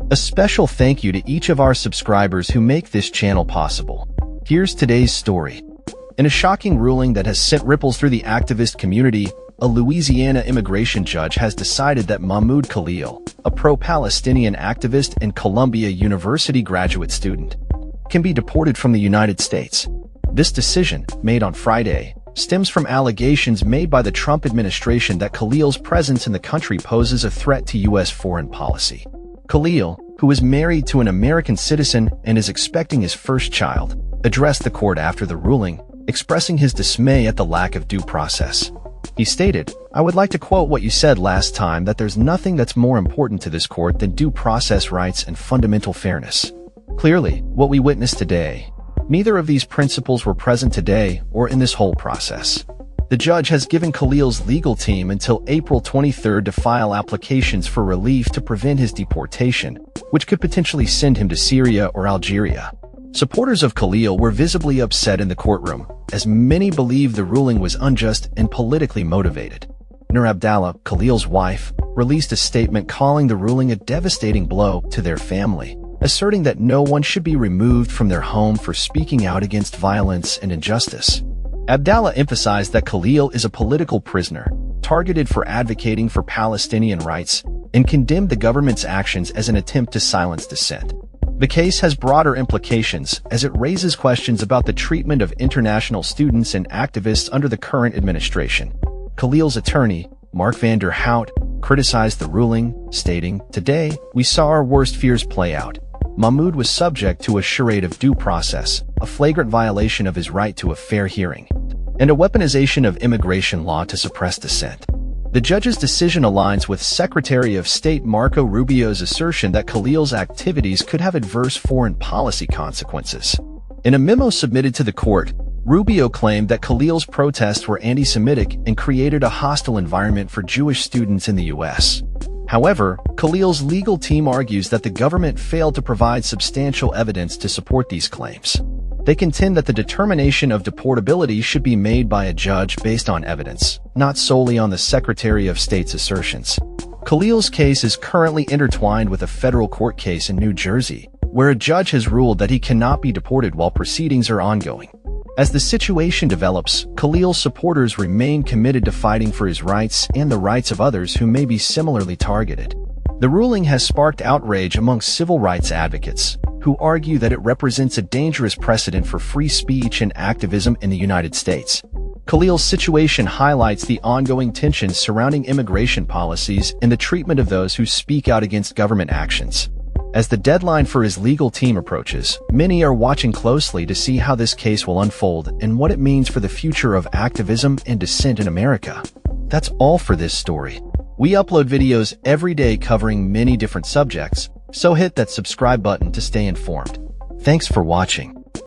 A special thank you to each of our subscribers who make this channel possible. Here's today's story. In a shocking ruling that has sent ripples through the activist community, a Louisiana immigration judge has decided that Mahmoud Khalil, a pro-Palestinian activist and Columbia University graduate student, can be deported from the United States. This decision, made on Friday, stems from allegations made by the Trump administration that Khalil's presence in the country poses a threat to U.S. foreign policy. Khalil, who is married to an American citizen and is expecting his first child, addressed the court after the ruling, expressing his dismay at the lack of due process. He stated, "I would like to quote what you said last time, that there's nothing that's more important to this court than due process rights and fundamental fairness. Clearly, what we witnessed today, neither of these principles were present today or in this whole process." The judge has given Khalil's legal team until April 23 to file applications for relief to prevent his deportation, which could potentially send him to Syria or Algeria. Supporters of Khalil were visibly upset in the courtroom, as many believe the ruling was unjust and politically motivated. Nur Abdallah, Khalil's wife, released a statement calling the ruling a devastating blow to their family, asserting that no one should be removed from their home for speaking out against violence and injustice. Abdallah emphasized that Khalil is a political prisoner, targeted for advocating for Palestinian rights, and condemned the government's actions as an attempt to silence dissent. The case has broader implications, as it raises questions about the treatment of international students and activists under the current administration. Khalil's attorney, Mark Vander Hout, criticized the ruling, stating, "Today, we saw our worst fears play out. Mahmoud was subject to a charade of due process, a flagrant violation of his right to a fair hearing, and a weaponization of immigration law to suppress dissent." The judge's decision aligns with Secretary of State Marco Rubio's assertion that Khalil's activities could have adverse foreign policy consequences. In a memo submitted to the court, Rubio claimed that Khalil's protests were anti-Semitic and created a hostile environment for Jewish students in the U.S. However, Khalil's legal team argues that the government failed to provide substantial evidence to support these claims. They contend that the determination of deportability should be made by a judge based on evidence, not solely on the Secretary of State's assertions. Khalil's case is currently intertwined with a federal court case in New Jersey, where a judge has ruled that he cannot be deported while proceedings are ongoing. As the situation develops, Khalil's supporters remain committed to fighting for his rights and the rights of others who may be similarly targeted. The ruling has sparked outrage among civil rights advocates, who argue that it represents a dangerous precedent for free speech and activism in the United States. Khalil's situation highlights the ongoing tensions surrounding immigration policies and the treatment of those who speak out against government actions. As the deadline for his legal team approaches, many are watching closely to see how this case will unfold and what it means for the future of activism and dissent in America. That's all for this story. We upload videos every day covering many different subjects, so hit that subscribe button to stay informed. Thanks for watching.